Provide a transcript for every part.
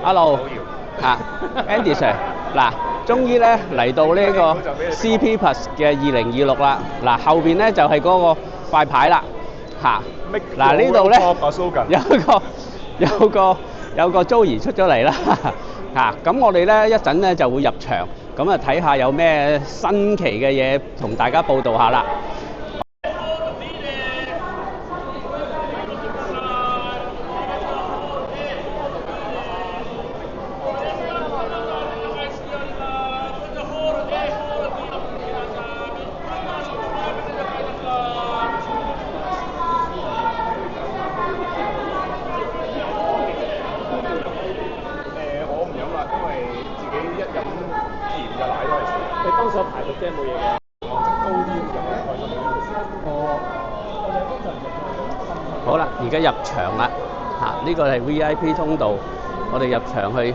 Hello， Andy Sir， 嗱，終於咧嚟到呢個 CP Plus 嘅2026啦。嗱，後邊咧就係嗰個塊牌啦，嗱呢度咧有個 Joey 出咗嚟啦，咁我哋咧一陣咧就會入場，咁啊睇下有咩新奇嘅嘢同大家報道下啦。好啦，而家入場啦，呢個係 VIP 通道，我哋入場去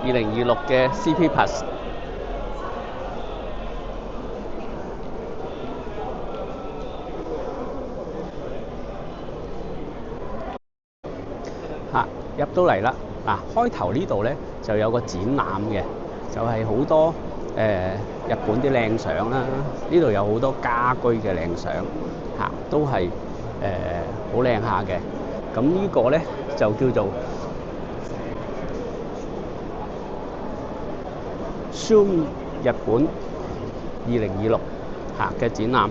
2026嘅 CP Plus。入到嚟啦，開頭呢度咧就有個展覽嘅，就係好多日本啲靚相啦，呢度有好多家居嘅靚相，都係好靚下嘅。咁呢個咧就叫做 Zoom 日本2026嘅展覽。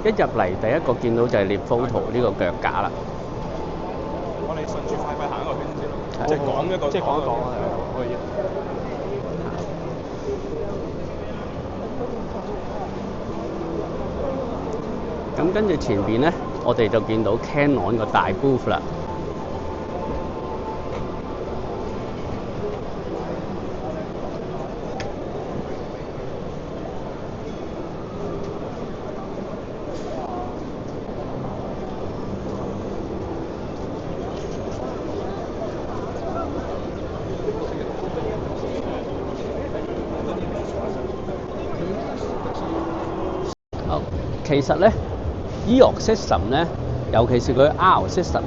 一入嚟第一個見到就係 Leetphoto 呢個腳架啦。我哋順住快行一個圈先咯，即係講一個，即係講一講可以。咁跟住前邊咧，我哋就見到 Canon 個大 booth 啦。其實咧 ，EOS system 咧，尤其是佢 R system，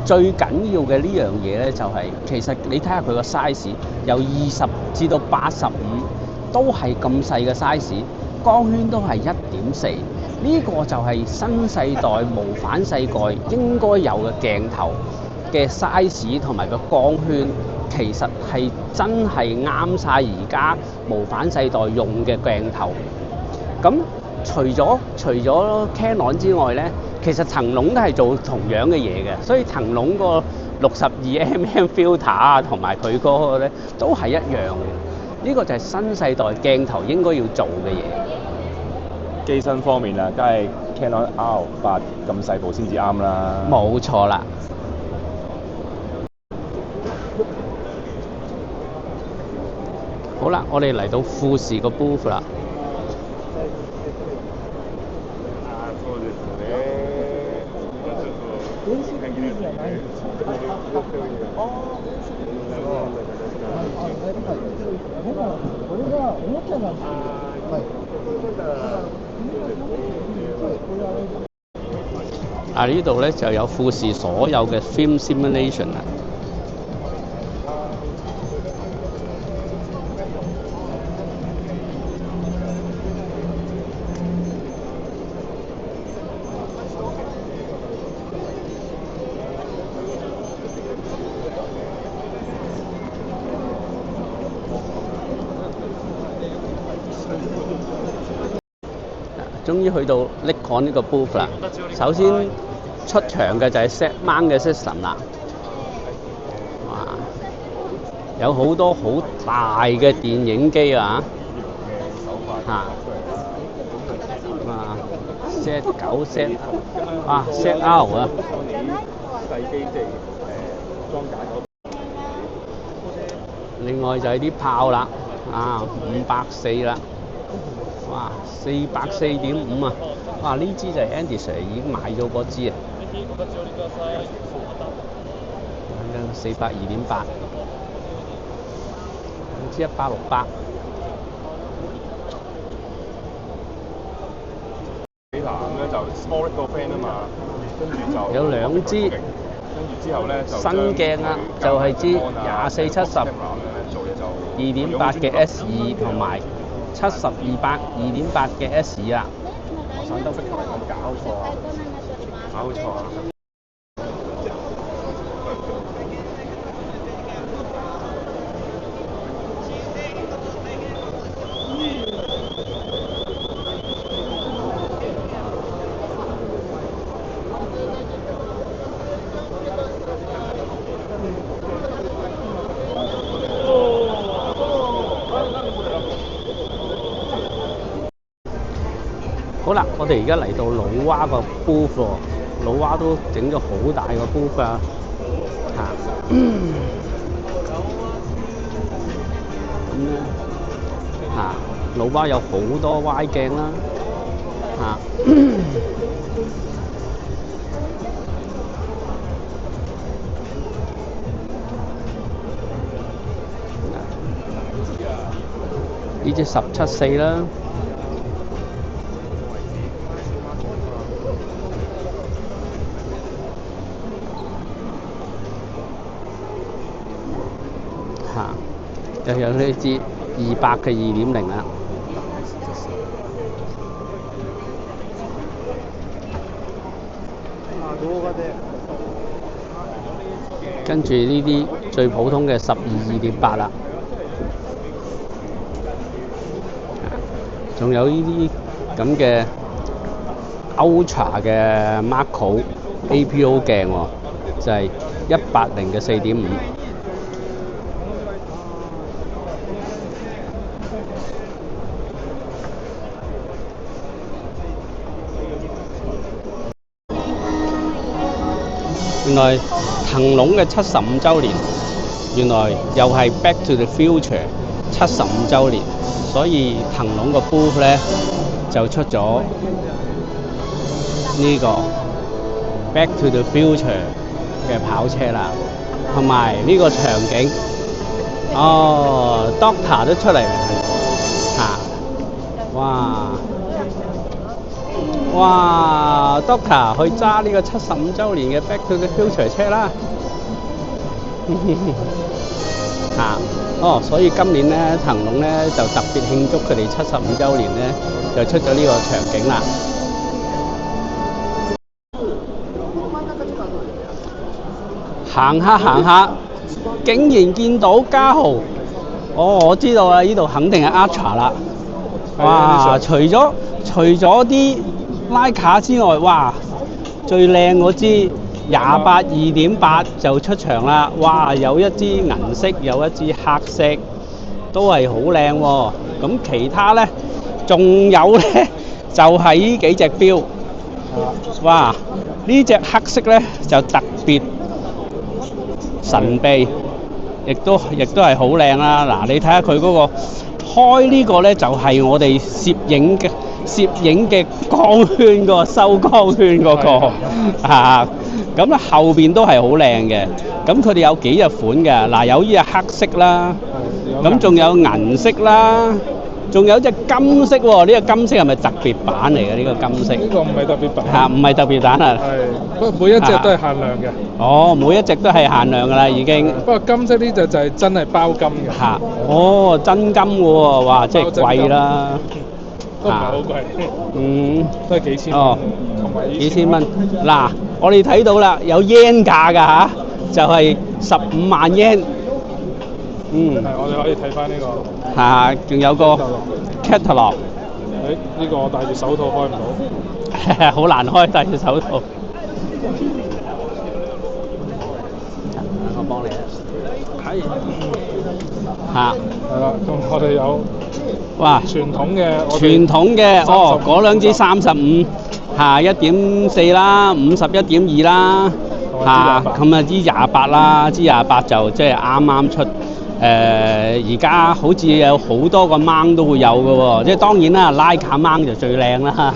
最緊要嘅呢樣嘢咧，就係其實你睇下佢個 size， 由20至到85都係咁細嘅 size， 光圈都係1.4，呢個就係新世代無反世蓋應該有嘅鏡頭嘅 size 同埋個光圈，其實係真係啱晒而家無反世代用嘅鏡頭。咁除咗 Canon 之外咧，其實騰龍都係做同樣嘅嘢嘅，所以騰龍個62mm filter 同埋佢嗰個咧都係一樣嘅。呢個就係新世代鏡頭應該要做嘅嘢。機身方面啊，梗係 Canon R8咁細部先至啱啦。冇錯啦。好啦，我哋嚟到富士個 booth 啦。呢度咧就有富士所有嘅 film simulation 啦。終於去到 Nikon 呢個 booth 啦。首先出場嘅就係 set mount 嘅 system 啦。哇！有好多好大嘅電影機啊！set 9 set set R 啊！另外就係啲炮啦，540啦。哇，404.5啊！哇，呢支就係 Andy Sir 已經買咗嗰支啊。402.8。支100、600。幾男咧就 small 個 friend 啊嘛，跟住就有兩支，跟住之後咧就新鏡啊，就係支2470 2.8嘅 S2 同埋70-200 2.8嘅 S2啊。散燈色球嚟講搞錯啊！搞錯啊！好啦，我哋而家嚟到老蛙個 booth 喎，老蛙都整咗好大個 booth 啊！咁咧老蛙有好多 Y 鏡啦，呢隻17-4啦。又有呢支200嘅2.0啦，跟住呢啲最普通嘅12 2.8啦，仲有呢啲咁嘅 Ultra 嘅 Macro APO 鏡喎，就係180嘅4.5。原來騰龍嘅75週年，原來又係 Back to the Future 75週年，所以騰龍個 booth 咧就出咗呢個 Back to the Future 嘅跑車啦，同埋呢個場景，Doctor 都出嚟哇 Doctor 去揸呢個75週年嘅 Back to the Future 車啦，所以今年咧騰龍咧就特別慶祝佢哋75週年咧，就出咗呢個場景啦。行下，竟然見到嘉豪，我知道啦，呢度肯定係 Ultra 啦。哇！除咗啲拉卡之外，哇！最靚嗰支28 2.8就出場啦！哇！有一支銀色，有一支黑色，都係好靚喎。咁其他咧，仲有咧就係呢幾隻錶。哇！呢隻黑色咧就特別神秘，亦都係好靚啦。嗱，你睇下佢嗰個開呢個咧，就係我哋攝影嘅光圈個收光圈嗰個咁咧後邊都係好靚嘅。咁佢哋有幾隻款嘅，嗱有呢隻黑色啦，咁仲有銀色啦，仲有隻金色喎。呢個金色係咪特別版嚟嘅？呢個金色呢個唔係特別版，唔係特別版啊。係，不過每一隻都係限量嘅。每一隻都係限量㗎啦，已經。不過金色呢隻就係真係包金嘅。真金喎，哇，即係貴啦。都唔係好貴，都係幾千蚊，同埋幾千蚊。嗱，我哋睇到啦，有 yen 價㗎就係15萬 yen。我哋可以睇翻呢個。仲有個 catalog。呢個我戴住手套開唔到。好難開，戴住手套。我幫你啊。係啦，咁我哋有。哇！傳統嘅嗰兩支35 1.4啦，51.2啦，咁啊支28啦，支28就即係啱出。而家好似有好多個掹都會有嘅喎，即係當然啦，拉卡掹就最靚啦。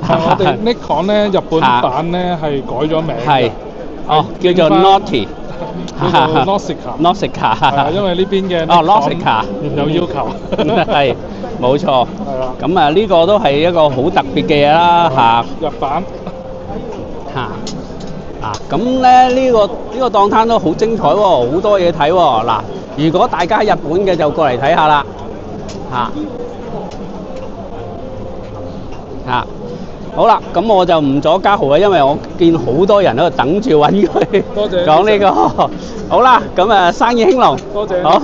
我哋 Nikon 咧日本版咧係改咗名。係。叫做 Naughty。叫做 Nausicaa。 Nausicaa 係啊，因為呢邊嘅Nausicaa 有要求。係冇錯。係啦。咁啊，呢個都係一個好特別嘅嘢啦嚇。日版。嚇咁咧呢個檔攤都好精彩喎，好多嘢睇喎。嗱，如果大家喺日本嘅就過嚟睇下啦嚇。好啦，咁我就唔阻家豪啦，因為我見好多人喺度等住揾佢多謝講呢個。好啦，咁啊生意興隆。多謝。好。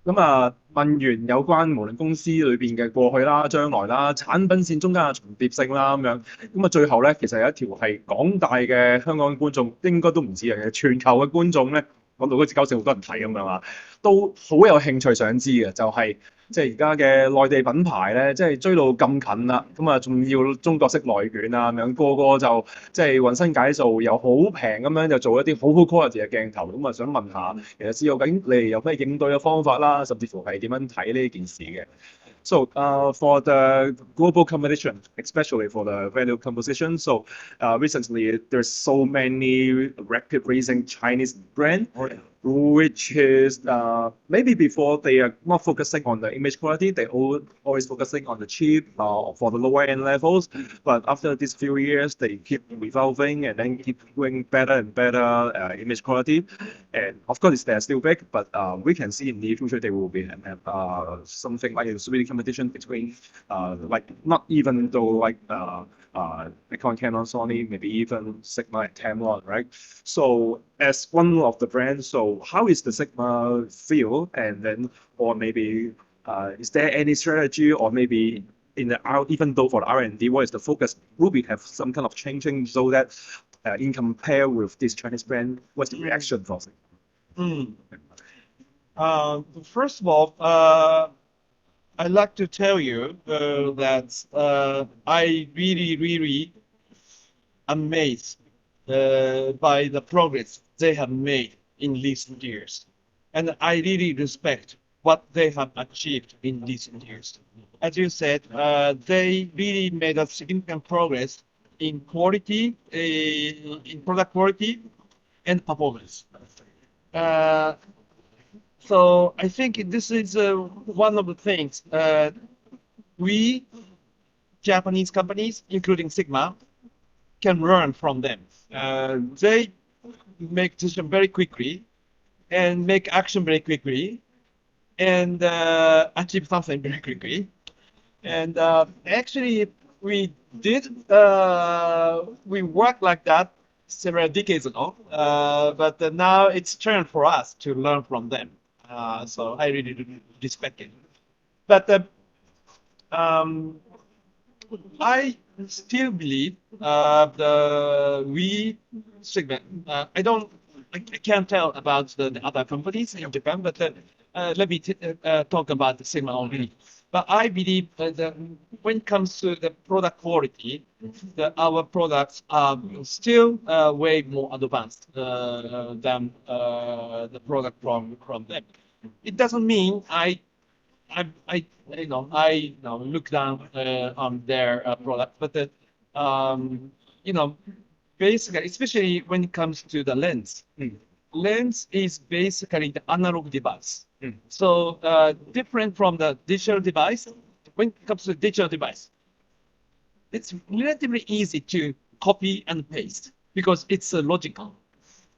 咁啊，問完有關無論公司裏邊嘅過去啦、將來啦、產品線中間嘅重疊性啦咁樣，咁啊最後咧，其實有一條係廣大嘅香港觀眾應該都唔止嘅，全球嘅觀眾咧，講到好似9成好多人睇咁樣啊，都好有興趣想知嘅，就係即係而家嘅內地品牌咧，即係追到咁近啦，咁啊仲要中國式內卷啊咁樣，個個就即係渾身解數，又好平咁樣就做一啲好 quality 嘅鏡頭，咁啊想問下，其實知道究竟你哋有咩應對嘅方法啦，甚至乎係點樣睇呢件事嘅？So, for the global competition, especially for the value composition, so recently there's so many rapid rising Chinese brand, which is maybe before they are not focusing on the image quality, they always focusing on the cheap for the lower end levels. But after these few years, they keep evolving and then keep doing better and better image quality. And of course, they're still big, but we can see in the future they will be something like a really competition between like not even though like Nikon, Canon, Sony, maybe even Sigma and Tamron, right? So as one of the brands, so how is the Sigma feel? And then, or maybe is there any strategy, or maybe in the even though for the R&D, what is the focus? Will we have some kind of changing so that in compare with this Chinese brand, what's the reaction for Sigma? First of all, I'd like to tell you that I really amazed by the progress they have made in recent years. And I really respect what they have achieved in recent years. As you said, they really made a significant progress in quality, in product quality and performance. So I think this is one of the things we Japanese companies, including Sigma, can learn from them. They make decision very quickly and make action very quickly and achieve something very quickly. And actually, we worked like that several decades ago, but now it's turn for us to learn from them. So I really respect it. But I still believe we segment. I can't tell about the other companies in Japan, but let me talk about the Sigma only. But I believe that when it comes to the product quality, our products are still way more advanced than the product from them. It doesn't mean I look down on their product, but basically, especially when it comes to the lens. Lens is basically the analog device. So different from the digital device, when it comes to digital device, it's relatively easy to copy and paste because it's logical.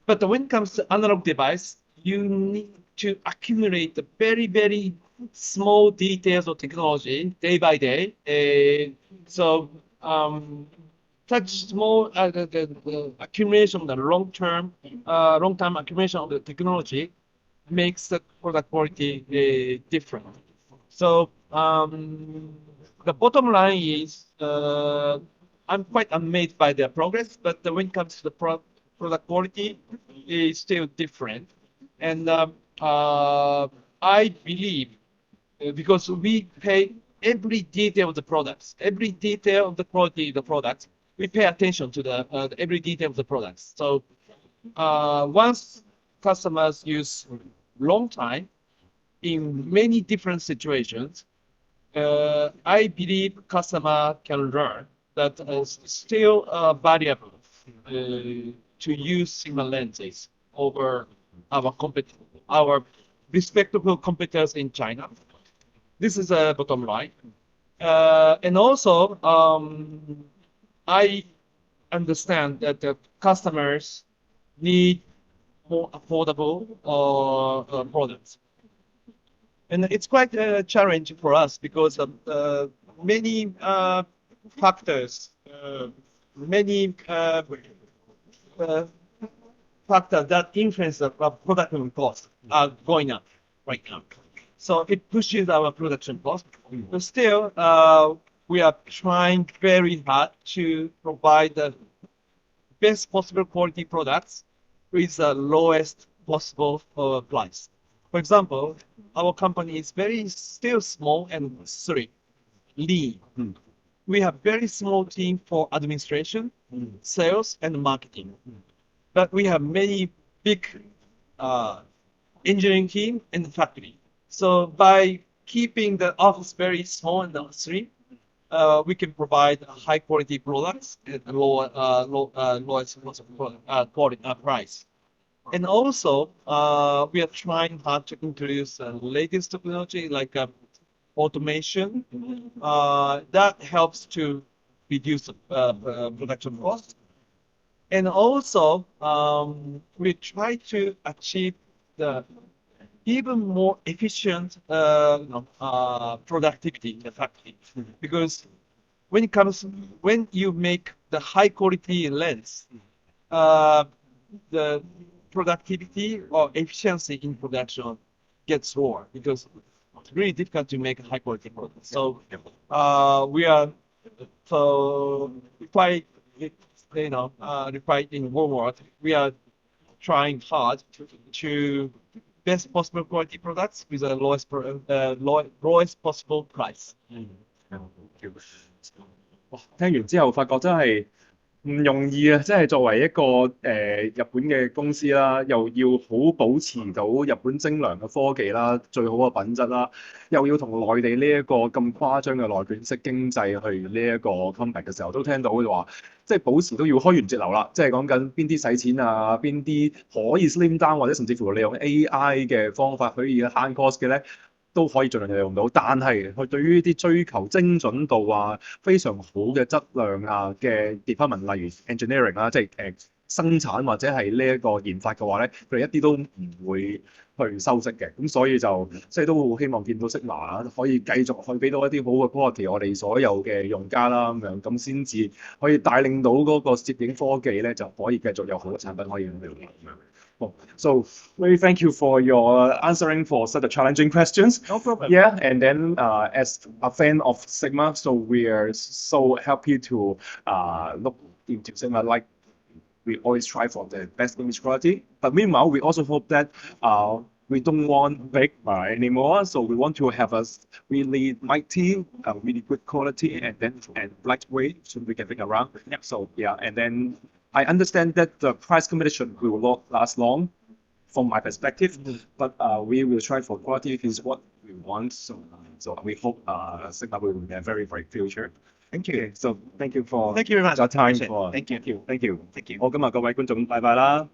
But when it comes to analog device, you need to accumulate the very small details of technology day by day. So such small the accumulation, the long-term accumulation of the technology makes the product quality different. So the bottom line is I'm quite amazed by their progress, but when it comes to the product quality, it's still different. And I believe because we pay every detail of the products, every detail of the quality of the products, we pay attention to the every detail of the products. So once customers use long time in many different situations, I believe customer can learn that it's still valuable to use Sigma lenses over our respectable competitors in China. This is a bottom line. And also, I understand that the customers need more affordable products. And it's quite a challenge for us because of many factors, many factors that influence the production cost are going up right now. So it pushes our production cost. But still, we are trying very hard to provide the best possible quality products with the lowest possible price. For example, our company is very still small and lean. We have very small team for administration, sales, and marketing. But we have many big engineering team and factory. So by keeping the office very small and slim, we can provide high quality products at lowest possible quality price. And also, we are trying hard to introduce latest technology like automation that helps to reduce production cost. And also, we try to achieve the even more efficient productivity in the factory. Because when you make the high quality lens, the productivity or efficiency in production gets lower because it's really difficult to make a high quality product. So we are quite in Walmart, we are trying hard to best possible quality products with the lowest possible price. 哇！聽完之後，發覺真係唔容易啊！即係作為一個日本嘅公司啦，又要好保持到日本精良嘅科技啦、最好嘅品質啦，又要同內地呢一個咁誇張嘅內卷式經濟去呢一個 compete 嘅時候，都聽到佢話，即係保持都要開源節流啦。即係講緊邊啲使錢啊，邊啲可以 slim down 或者甚至乎利用 AI 嘅方法可以慳 cost 嘅咧。都可以盡量利用到，但係佢對於啲追求精準度啊、非常好嘅質量啊嘅 department，例如 engineering 啦，即係生產或者係呢一個研發嘅話咧，佢哋一啲都唔會去修飾嘅。咁所以就即係都好希望見到 Sigma 可以繼續去俾到一啲好嘅 quality 我哋所有嘅用家啦咁樣，咁先至可以帶領到嗰個攝影科技咧就可以繼續有好嘅產品可以用咁樣。Oh, so really thank you for your answering for such a challenging questions. No problem. Yeah, and then as a fan of Sigma, so we are so happy to look into Sigma. Like we always try for the best image quality, but meanwhile we also hope that we don't want big anymore. So we want to have a really mighty, really good quality, and lightweight so we can bring around. Yeah. So yeah, and then. I understand that the price competition will not last long from my perspective, but we will try for quality is what we want. So we hope Sigma will be a very bright future. Thank you. So thank you for Thank you very much. your time. Thank you. Thank you. 好，今日各位觀眾，拜拜啦。